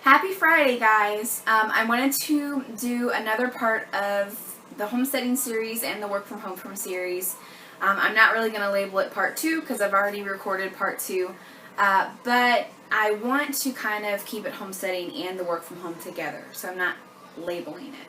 Happy Friday, guys. I wanted to do another part of the homesteading series and the work from home series. I'm not really going to label it part 2 because I've already recorded part 2, but I want to kind of keep it homesteading and the work from home together, so I'm not labeling it.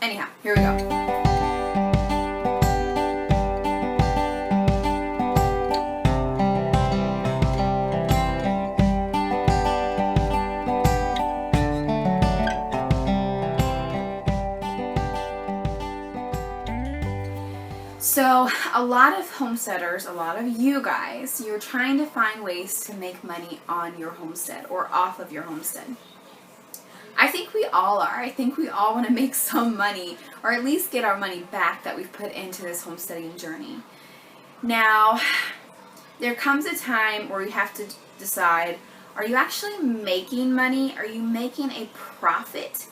Anyhow, here we go. So a lot of homesteaders, a lot of you guys, you're trying to find ways to make money on your homestead or off of your homestead. I think we all are. I think we all want to make some money, or at least get our money back that we've put into this homesteading journey. Now, there comes a time where you have to decide, are you actually making money? Are you making a profit?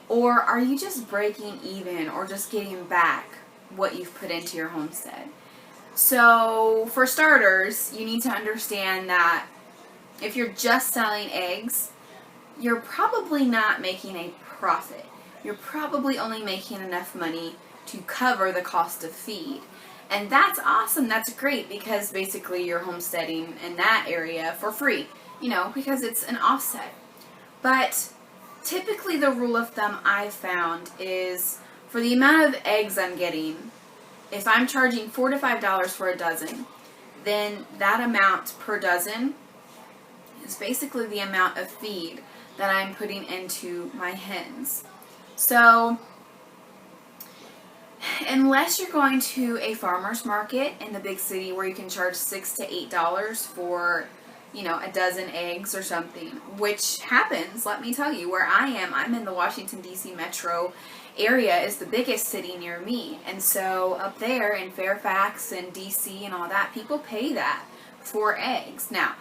Or are you just breaking even or just getting back what you've put into your homestead? So for starters, you need to understand that if you're just selling eggs, you're probably not making a profit. You're probably only making enough money to cover the cost of feed. And that's awesome. That's great, because basically you're homesteading in that area for free, because it's an offset. But typically the rule of thumb I've found is, for the amount of eggs I'm getting, if I'm charging $4 to $5 for a dozen, then that amount per dozen is basically the amount of feed that I'm putting into my hens. So unless you're going to a farmer's market in the big city where you can charge $6 to $8 for a dozen eggs or something, which happens, let me tell you. Where I am, I'm in the Washington, D.C. metro area, is the biggest city near me. And so up there in Fairfax and D.C. and all that, people pay that for eggs. Now,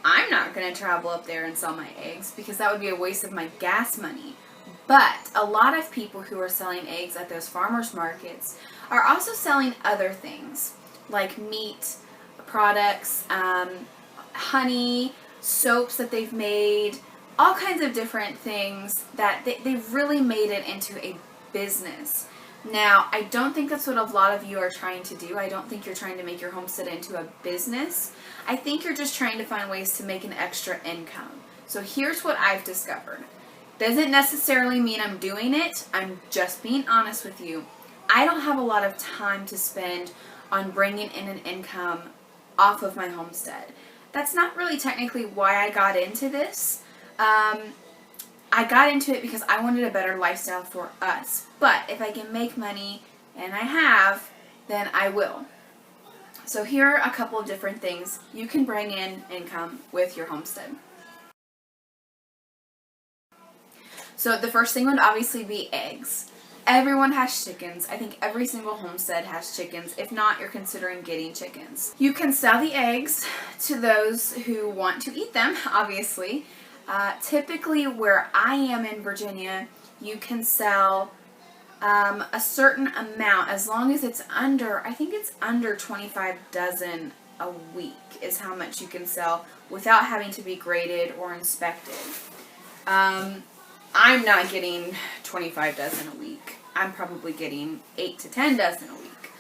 I'm not going to travel up there and sell my eggs because that would be a waste of my gas money. But a lot of people who are selling eggs at those farmers markets are also selling other things like meat products, honey, soaps that they've made, all kinds of different things that they've really made it into a business. Now, I don't think that's what a lot of you are trying to do. I don't think you're trying to make your homestead into a business. I think you're just trying to find ways to make an extra income. So here's what I've discovered. Doesn't necessarily mean I'm doing it. I'm just being honest with you. I don't have a lot of time to spend on bringing in an income off of my homestead. That's not really technically why I got into this. I got into it because I wanted a better lifestyle for us. But if I can make money, and I have, then I will. So here are a couple of different things you can bring in income with your homestead. So the first thing would obviously be eggs. Everyone has chickens. I think every single homestead has chickens. If not, you're considering getting chickens. You can sell the eggs to those who want to eat them, obviously. Typically where I am in Virginia, you can sell a certain amount, as long as it's under, I think it's under 25 dozen a week is how much you can sell without having to be graded or inspected. I'm not getting 25 dozen a week. I'm probably getting 8 to 10 dozen a week.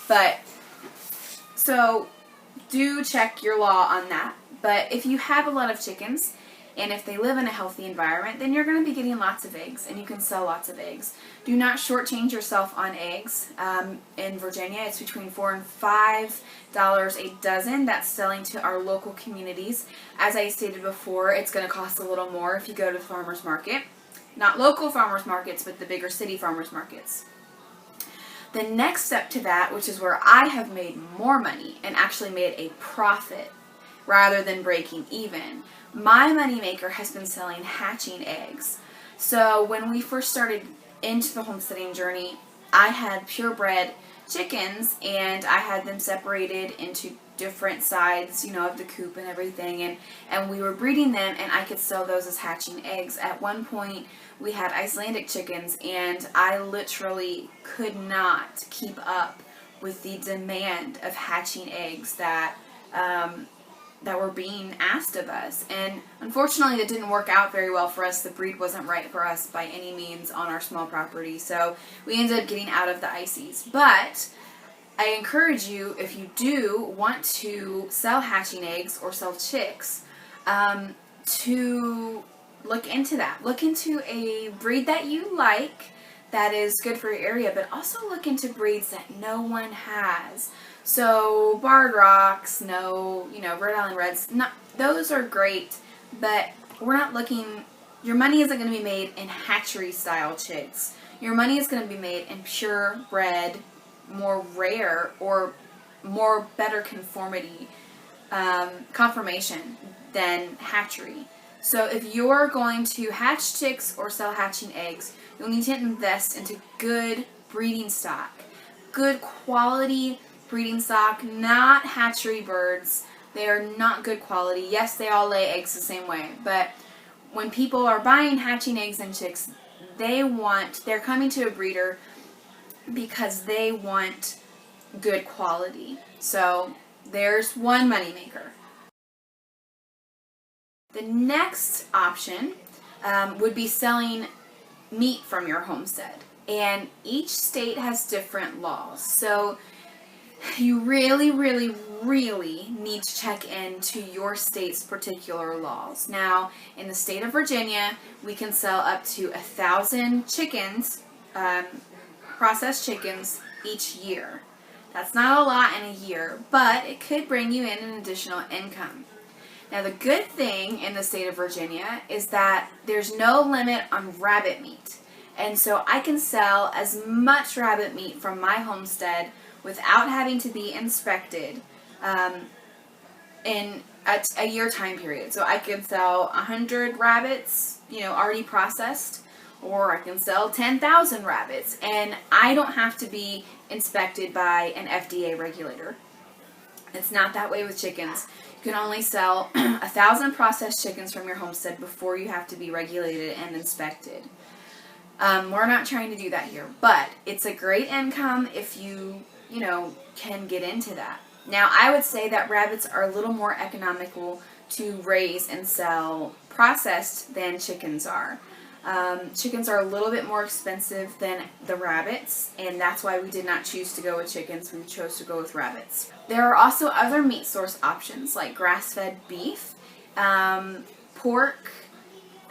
But, so, do check your law on that. But if you have a lot of chickens, and if they live in a healthy environment, then you're going to be getting lots of eggs, and you can sell lots of eggs. Do not shortchange yourself on eggs. In Virginia, it's between $4 and $5 a dozen. That's selling to our local communities. As I stated before, it's going to cost a little more if you go to the farmer's market. Not local farmers markets, but the bigger city farmers markets. The next step to that, which is where I have made more money and actually made a profit rather than breaking even, my moneymaker has been selling hatching eggs. So when we first started into the homesteading journey, I had purebred chickens, and I had them separated into different sides, of the coop and everything, and we were breeding them, and I could sell those as hatching eggs. At one point, we had Icelandic chickens, and I literally could not keep up with the demand of hatching eggs that that were being asked of us. And unfortunately, that didn't work out very well for us. The breed wasn't right for us by any means on our small property, so we ended up getting out of the ICs. But I encourage you, if you do want to sell hatching eggs or sell chicks, to look into that. Look into a breed that you like that is good for your area, but also look into breeds that no one has. So Barred Rocks, Rhode Island Reds, those are great, but we're not looking, your money isn't going to be made in hatchery style chicks. Your money is going to be made in purebred, more rare, or more better conformation than hatchery. So if you're going to hatch chicks or sell hatching eggs, you'll need to invest into good breeding stock. Good quality breeding stock, not hatchery birds. They are not good quality. Yes, they all lay eggs the same way, but when people are buying hatching eggs and chicks, they're coming to a breeder because they want good quality. So there's one moneymaker. The next option would be selling meat from your homestead. And each state has different laws. So you really, really, really need to check into your state's particular laws. Now, in the state of Virginia, we can sell up to 1,000 chickens, processed chickens, each year. That's not a lot in a year, but it could bring you in an additional income. Now, the good thing in the state of Virginia is that there's no limit on rabbit meat. And so I can sell as much rabbit meat from my homestead without having to be inspected in a year time period. So I can sell 100 rabbits, already processed, or I can sell 10,000 rabbits, and I don't have to be inspected by an FDA regulator. It's not that way with chickens. You can only sell 1,000 processed chickens from your homestead before you have to be regulated and inspected. We're not trying to do that here, but it's a great income if you can get into that. Now, I would say that rabbits are a little more economical to raise and sell processed than chickens are. Chickens are a little bit more expensive than the rabbits, and that's why we did not choose to go with chickens. We chose to go with rabbits. There are also other meat source options like grass-fed beef, pork,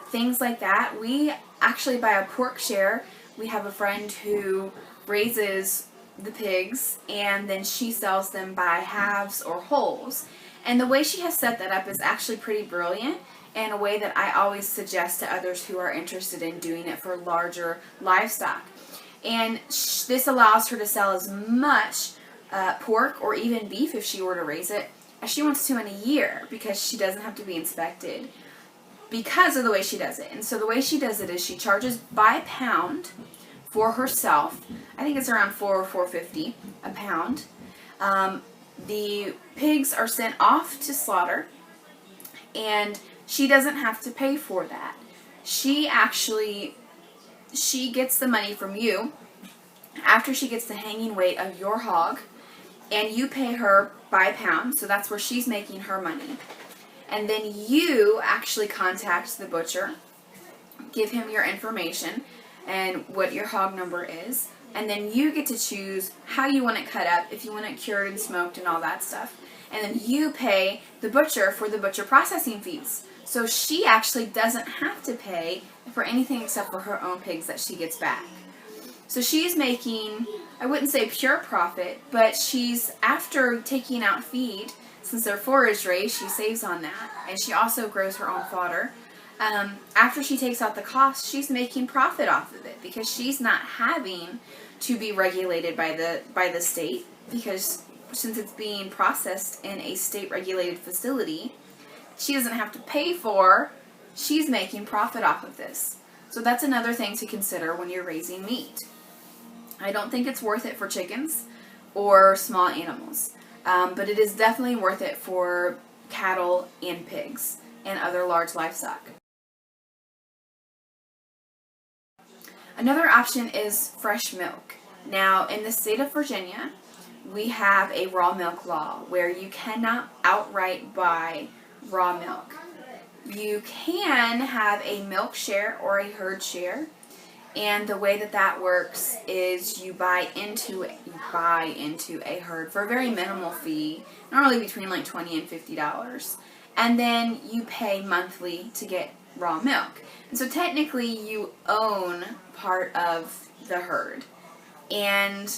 things like that. We actually buy a pork share. We have a friend who raises the pigs, and then she sells them by halves or wholes. And the way she has set that up is actually pretty brilliant, and a way that I always suggest to others who are interested in doing it for larger livestock. And this allows her to sell as much pork or even beef, if she were to raise it, as she wants to in a year, because she doesn't have to be inspected because of the way she does it. And so the way she does it is she charges by pound for herself. I think it's around $4 or $4.50 a pound. The pigs are sent off to slaughter, and she doesn't have to pay for that. She gets the money from you after she gets the hanging weight of your hog, and you pay her by pound, so that's where she's making her money. And then you actually contact the butcher, give him your information and what your hog number is, and then you get to choose how you want it cut up, if you want it cured and smoked and all that stuff. And then you pay the butcher for the butcher processing fees. So she actually doesn't have to pay for anything except for her own pigs that she gets back. So she's making, I wouldn't say pure profit, but she's, after taking out feed, since they're forage raised, she saves on that. And she also grows her own fodder. After she takes out the cost, she's making profit off of it, because she's not having to be regulated by the state, because since it's being processed in a state-regulated facility, she doesn't have to pay for, she's making profit off of this. So that's another thing to consider when you're raising meat. I don't think it's worth it for chickens or small animals, but it is definitely worth it for cattle and pigs and other large livestock. Another option is fresh milk. Now, in the state of Virginia, we have a raw milk law where you cannot outright buy raw milk. You can have a milk share or a herd share, and the way that that works is you buy into a herd for a very minimal fee, normally between like $20 and $50, and then you pay monthly to get raw milk. And so technically you own part of the herd, and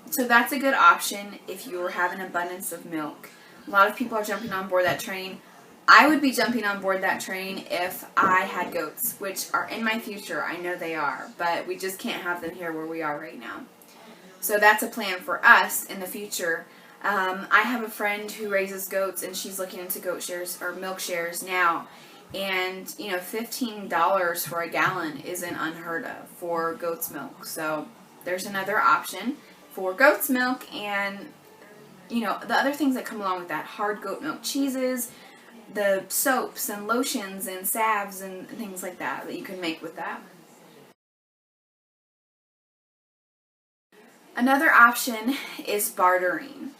so that's a good option if you have an abundance of milk. A lot of people are jumping on board that train. I would be jumping on board that train if I had goats, which are in my future. I know they are, but we just can't have them here where we are right now. So that's a plan for us in the future. I have a friend who raises goats, and she's looking into goat shares or milk shares now. And, you know, $15 for a gallon isn't unheard of for goat's milk. So there's another option for goat's milk, and, you know, the other things that come along with that, hard goat milk cheeses, the soaps and lotions and salves and things like that you can make with that. Another option is bartering.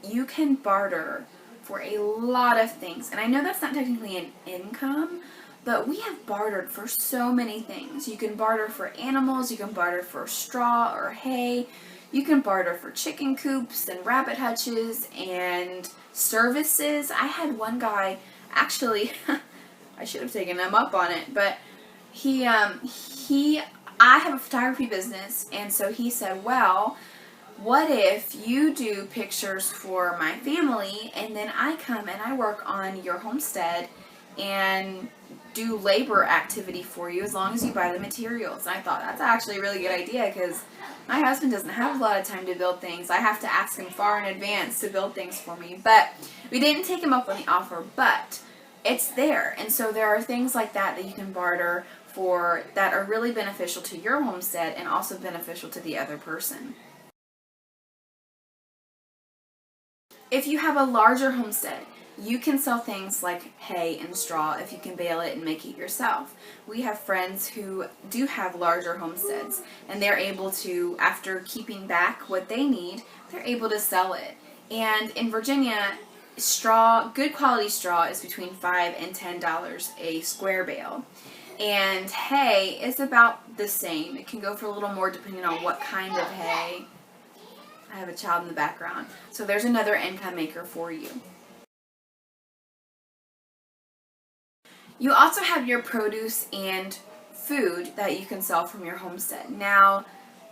You can barter for a lot of things, and I know that's not technically an income, but we have bartered for so many things. You can barter for animals, you can barter for straw or hay, you can barter for chicken coops and rabbit hutches and services. I had one guy, actually, I should have taken him up on it, but I have a photography business, and so he said, well, what if you do pictures for my family, and then I come and I work on your homestead and do labor activity for you as long as you buy the materials. And I thought that's actually a really good idea, because my husband doesn't have a lot of time to build things. I have to ask him far in advance to build things for me. But we didn't take him up on the offer, but it's there. And so there are things like that that you can barter for that are really beneficial to your homestead and also beneficial to the other person. If you have a larger homestead, you can sell things like hay and straw if you can bale it and make it yourself. We have friends who do have larger homesteads, and they're able to, after keeping back what they need, they're able to sell it. And in Virginia, straw, good quality straw, is between $5 and $10 a square bale. And hay is about the same. It can go for a little more depending on what kind of hay. I have a child in the background. So there's another income maker for you. You also have your produce and food that you can sell from your homestead. Now,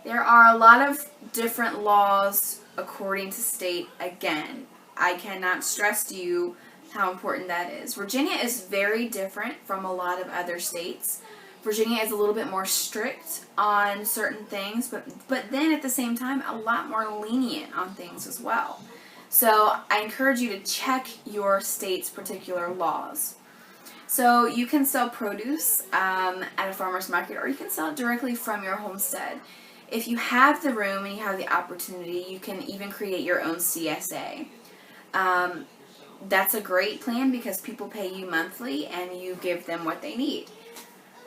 there are a lot of different laws according to state. Again, I cannot stress to you how important that is. Virginia is very different from a lot of other states. Virginia is a little bit more strict on certain things, but then at the same time, a lot more lenient on things as well. So I encourage you to check your state's particular laws. So you can sell produce at a farmer's market, or you can sell it directly from your homestead. If you have the room and you have the opportunity, you can even create your own CSA. That's a great plan because people pay you monthly and you give them what they need.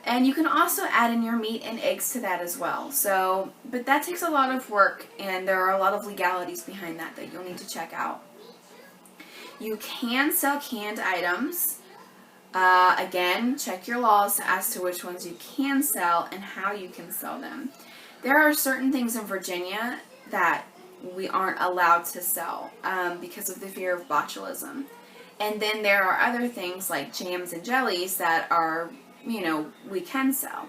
And you can also add in your meat and eggs to that as well. So, but that takes a lot of work, and there are a lot of legalities behind that you'll need to check out. You can sell canned items. Again, check your laws as to which ones you can sell and how you can sell them. There are certain things in Virginia that we aren't allowed to sell because of the fear of botulism. And then there are other things like jams and jellies that are, we can sell.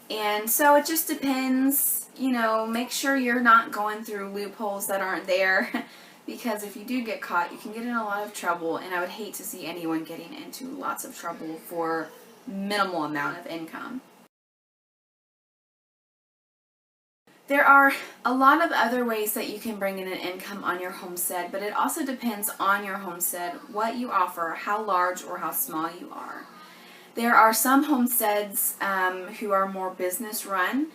And so it just depends, make sure you're not going through loopholes that aren't there. Because if you do get caught, you can get in a lot of trouble, and I would hate to see anyone getting into lots of trouble for minimal amount of income. There are a lot of other ways that you can bring in an income on your homestead, but it also depends on your homestead, what you offer, how large or how small you are. There are some homesteads who are more business run.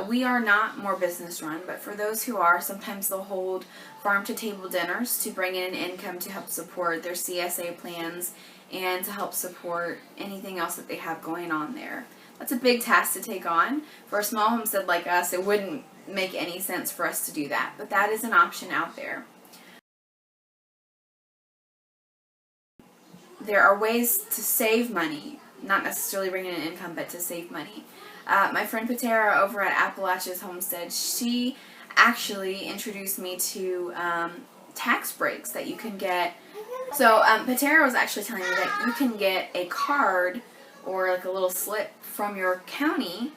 We are not more business run, but for those who are, sometimes they'll hold farm-to-table dinners to bring in an income to help support their CSA plans and to help support anything else that they have going on there. That's a big task to take on. For a small homestead like us, it wouldn't make any sense for us to do that, but that is an option out there. There are ways to save money, not necessarily bring in an income, but to save money. My friend Patera over at Appalachia's Homestead, she actually introduced me to tax breaks that you can get. So Patera was actually telling me that you can get a card or like a little slip from your county,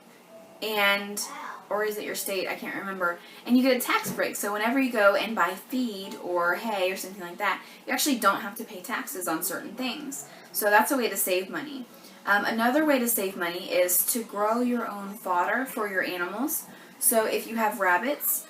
and or is it your state? I can't remember. And you get a tax break. So whenever you go and buy feed or hay or something like that, you actually don't have to pay taxes on certain things. So that's a way to save money. Another way to save money is to grow your own fodder for your animals. So if you have rabbits,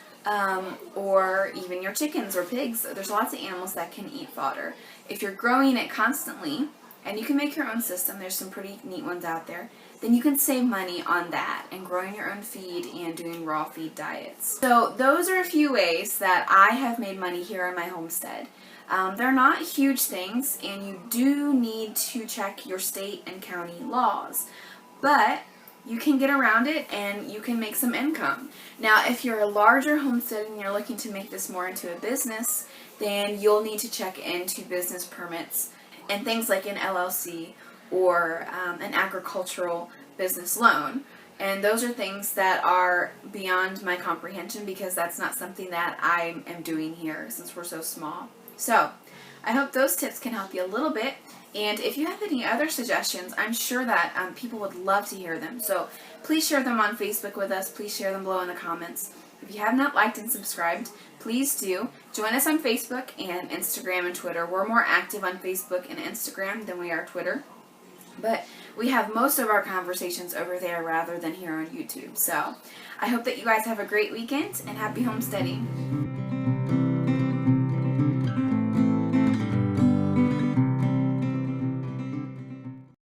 or even your chickens or pigs, there's lots of animals that can eat fodder. If you're growing it constantly, and you can make your own system, there's some pretty neat ones out there, then you can save money on that and growing your own feed and doing raw feed diets. So those are a few ways that I have made money here on my homestead. They're not huge things, and you do need to check your state and county laws, but you can get around it and you can make some income. Now, if you're a larger homestead and you're looking to make this more into a business, then you'll need to check into business permits and things like an LLC or an agricultural business loan. And those are things that are beyond my comprehension because that's not something that I am doing here since we're so small. So, I hope those tips can help you a little bit. And if you have any other suggestions, I'm sure that people would love to hear them. So please share them on Facebook with us. Please share them below in the comments. If you have not liked and subscribed, please do. Join us on Facebook and Instagram and Twitter. We're more active on Facebook and Instagram than we are Twitter. But we have most of our conversations over there rather than here on YouTube. So I hope that you guys have a great weekend and happy homesteading.